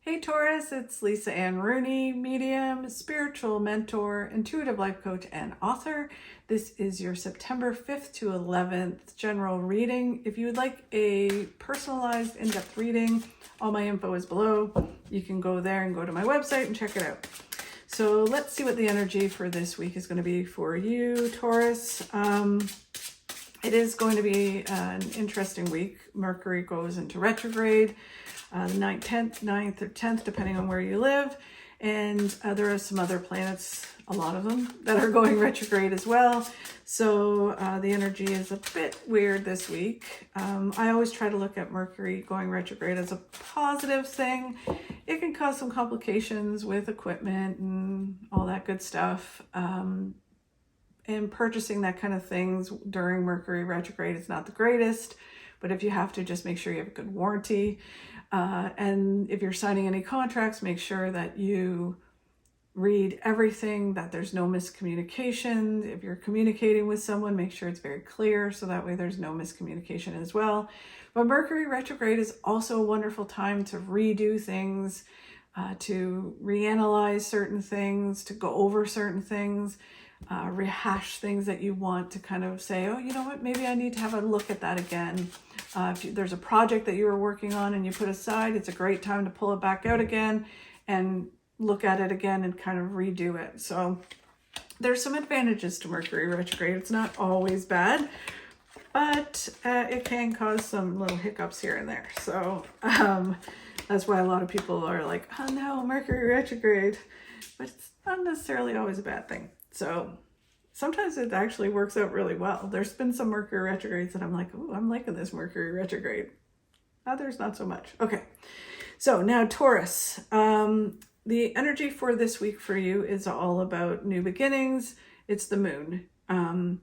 Hey Taurus, it's Lisa Ann Rooney, medium, spiritual mentor, intuitive life coach, and author. This is your September 5th to 11th general reading. If you would like a personalized in-depth reading, all my info is below. You can go there and go to my website and check it out. So let's see what the energy for this week is going to be for you, Taurus. It is going to be an interesting week. Mercury goes into retrograde. The 9th or 10th, depending on where you live. And there are some other planets, a lot of them, that are going retrograde as well. So the energy is a bit weird this week. I always try to look at Mercury going retrograde as a positive thing. It can cause some complications with equipment and all that good stuff. And purchasing that kind of things during Mercury retrograde is not the greatest. But if you have to, just make sure you have a good warranty. And if you're signing any contracts, make sure that you read everything, that there's no miscommunication. If you're communicating with someone, make sure it's very clear so that way there's no miscommunication as well. But Mercury retrograde is also a wonderful time to redo things, to reanalyze certain things, to go over certain things, rehash things that you want to kind of say, oh, you know what, maybe I need to have a look at that again. If there's a project that you were working on and you put aside, it's a great time to pull it back out again and look at it again and kind of redo it. So there's some advantages to Mercury retrograde. It's not always bad, but it can cause some little hiccups here and there. So that's why a lot of people are like, oh no, Mercury retrograde, but it's not necessarily always a bad thing. So sometimes it actually works out really well. There's been some Mercury retrogrades that I'm like, oh, I'm liking this Mercury retrograde. Others, not so much. Okay, so now Taurus. The energy for this week for you is all about new beginnings. It's the moon. The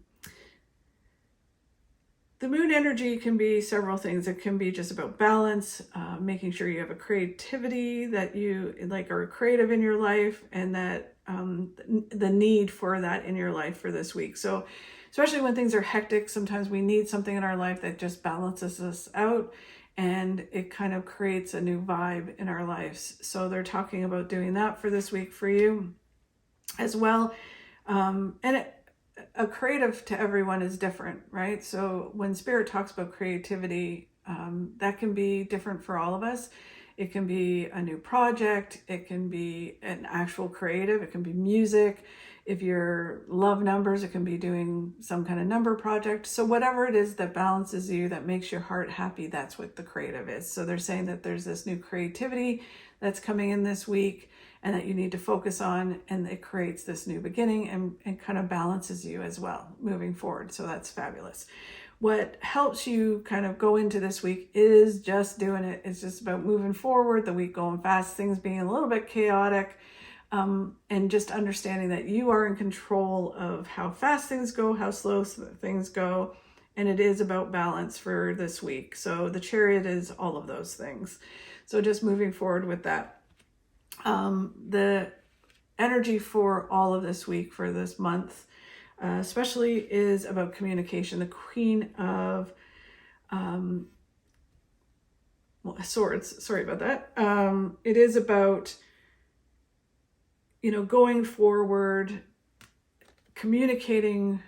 moon energy can be several things. It can be just about balance, making sure you have a creativity that you like, are creative in your life, and that the need for that in your life for this week. So especially when things are hectic, sometimes we need something in our life that just balances us out, and it kind of creates a new vibe in our lives. So they're talking about doing that for this week for you as well. A creative to everyone is different, right? So when Spirit talks about creativity, that can be different for all of us. It can be a new project. It can be an actual creative. It can be music. If you're love numbers, it can be doing some kind of number project. So whatever it is that balances you, that makes your heart happy, that's what the creative is. So they're saying that there's this new creativity that's coming in this week and that you need to focus on, and it creates this new beginning and kind of balances you as well moving forward. So that's fabulous. What helps you kind of go into this week is just doing it. It's just about moving forward, the week going fast, things being a little bit chaotic, and just understanding that you are in control of how fast things go, how slow things go, and it is about balance for this week. So the Chariot is all of those things. So just moving forward with that. The energy for all of this week, for this month, especially, is about communication. The Queen of Swords, sorry about that. It is about, going forward, communicating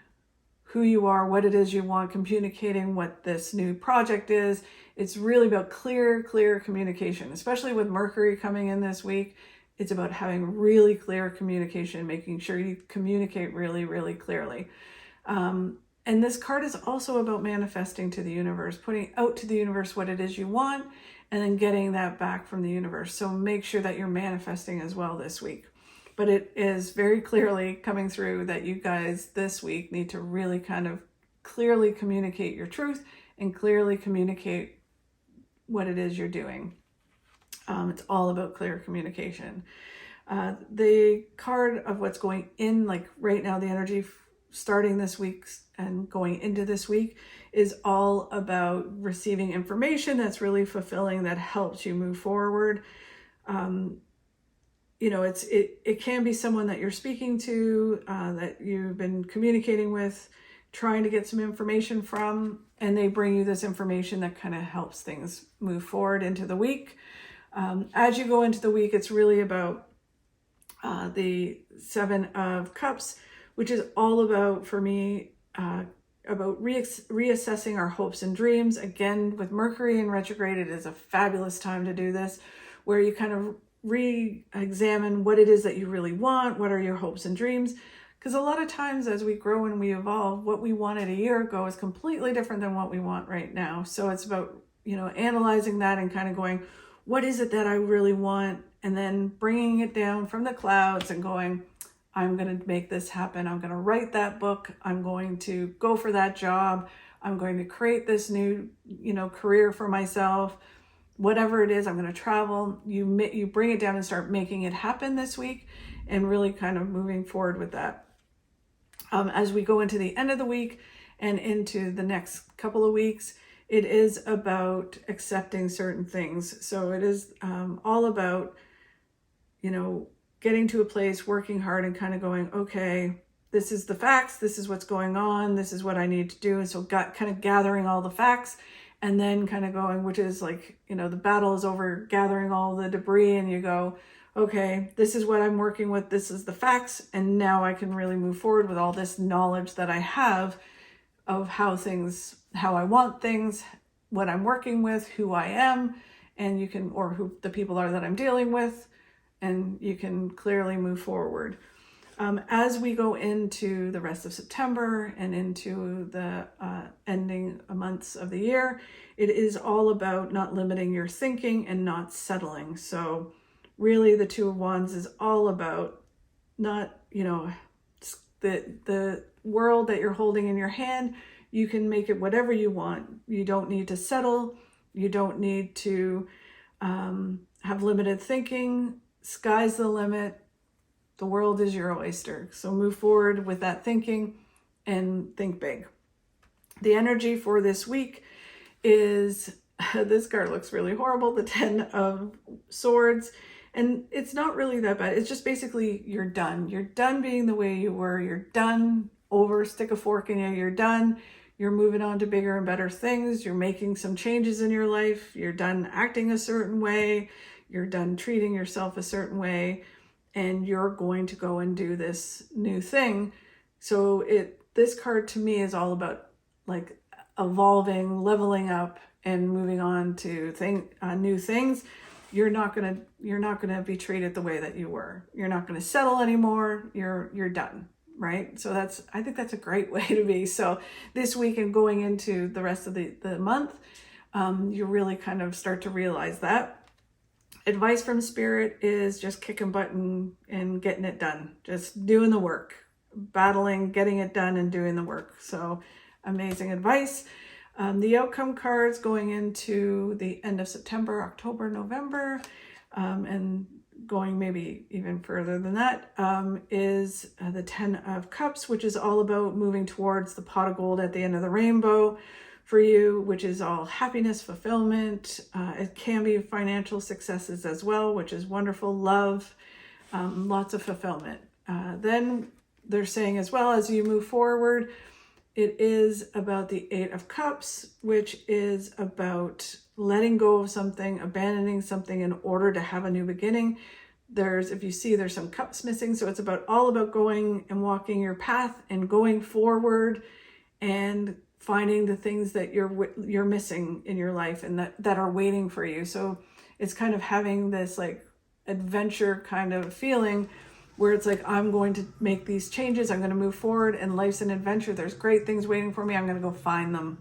who you are, what it is you want, communicating what this new project is. It's really about clear communication, especially with Mercury coming in this week. It's about having really clear communication, making sure you communicate really clearly. And this card is also about manifesting to the universe, putting out to the universe what it is you want, and then getting that back from the universe. So make sure that you're manifesting as well this week. But it is very clearly coming through that you guys this week need to really kind of clearly communicate your truth and clearly communicate what it is you're doing. It's all about clear communication. The card of what's going in, like right now, the energy starting this week and going into this week is all about receiving information that's really fulfilling, that helps you move forward. It can be someone that you're speaking to, that you've been communicating with, trying to get some information from, and they bring you this information that kind of helps things move forward into the week. As you go into the week, it's really about the Seven of Cups, which is all about, for me, about reassessing our hopes and dreams. Again, with Mercury in retrograde, it is a fabulous time to do this, where you kind of re-examine what it is that you really want, what are your hopes and dreams. Because a lot of times as we grow and we evolve, what we wanted a year ago is completely different than what we want right now. So it's about, analyzing that and kind of going, what is it that I really want? And then bringing it down from the clouds and going, I'm going to make this happen. I'm going to write that book. I'm going to go for that job. I'm going to create this new, career for myself. Whatever it is, I'm going to travel. You bring it down and start making it happen this week, and really kind of moving forward with that. As we go into the end of the week and into the next couple of weeks, it is about accepting certain things. So it is all about, getting to a place, working hard, and kind of going, okay, this is the facts, this is what's going on, this is what I need to do. And so kind of gathering all the facts, and then kind of going, which is like, the battle is over, gathering all the debris, and you go, okay, this is what I'm working with, this is the facts, and now I can really move forward with all this knowledge that I have of how I want things, what I'm working with, who I am, and or who the people are that I'm dealing with, and you can clearly move forward. As we go into the rest of September and into the ending months of the year, it is all about not limiting your thinking and not settling. So really the Two of Wands is all about not, the world that you're holding in your hand, you can make it whatever you want. You don't need to settle. You don't need to have limited thinking. Sky's the limit. The world is your oyster. So move forward with that thinking and think big. The energy for this week is, this card looks really horrible, the 10 of Swords. And it's not really that bad. It's just basically you're done. You're done being the way you were. You're done stick a fork in you. You're done. You're moving on to bigger and better things. You're making some changes in your life. You're done acting a certain way. You're done treating yourself a certain way. And you're going to go and do this new thing. So this card to me is all about like evolving, leveling up, and moving on to new things. You're not gonna be treated the way that you were. You're not gonna settle anymore. You're done, right? So I think that's a great way to be. So this week and going into the rest of the month, you really kind of start to realize that. Advice from Spirit is just kicking butt and getting it done. Just doing the work, battling, getting it done, and doing the work. So amazing advice. The outcome cards going into the end of September, October, November, and going maybe even further than that, is the 10 of Cups, which is all about moving towards the pot of gold at the end of the rainbow for you, which is all happiness, fulfillment. It can be financial successes as well, which is wonderful. Love, lots of fulfillment. Then they're saying as well, as you move forward, it is about the 8 of Cups, which is about letting go of something, abandoning something in order to have a new beginning. If you see, there's some cups missing. So it's all about going and walking your path and going forward and finding the things that you're missing in your life and that are waiting for you. So it's kind of having this like adventure kind of feeling where it's like, I'm going to make these changes. I'm going to move forward, and life's an adventure. There's great things waiting for me. I'm going to go find them.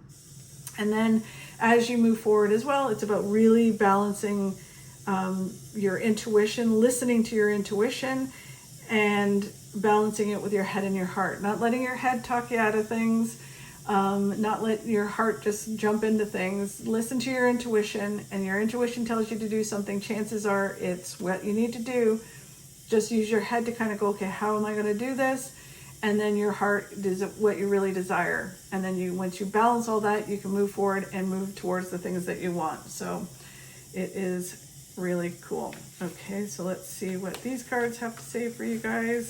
And then as you move forward as well, it's about really balancing your intuition, listening to your intuition, and balancing it with your head and your heart. Not letting your head talk you out of things, not let your heart just jump into things. Listen to your intuition, and your intuition tells you to do something. Chances are it's what you need to do. Just use your head to kind of go, okay, how am I going to do this? And then your heart is what you really desire. And then once you balance all that, you can move forward and move towards the things that you want. So it is really cool. Okay, so let's see what these cards have to say for you guys.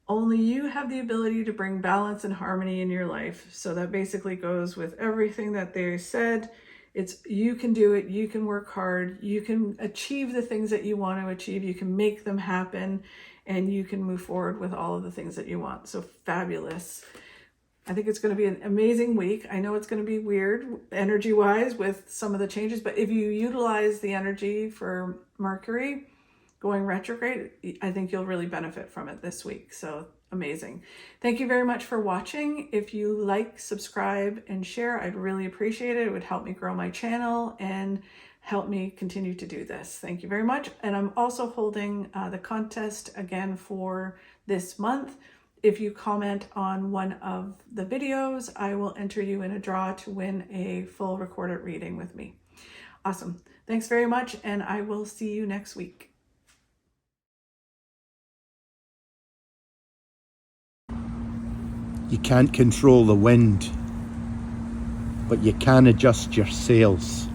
Only only you have the ability to bring balance and harmony in your life. So that basically goes with everything that they said. It's you can do it, you can work hard, you can achieve the things that you want to achieve, you can make them happen, and you can move forward with all of the things that you want. So fabulous. I think it's going to be an amazing week. I know it's going to be weird energy-wise with some of the changes, but if you utilize the energy for Mercury going retrograde, I think you'll really benefit from it this week. So amazing. Thank you very much for watching. If you like, subscribe, and share, I'd really appreciate it. It would help me grow my channel and help me continue to do this. Thank you very much. And I'm also holding the contest again for this month. If you comment on one of the videos, I will enter you in a draw to win a full recorded reading with me. Awesome. Thanks very much, and I will see you next week. You can't control the wind, but you can adjust your sails.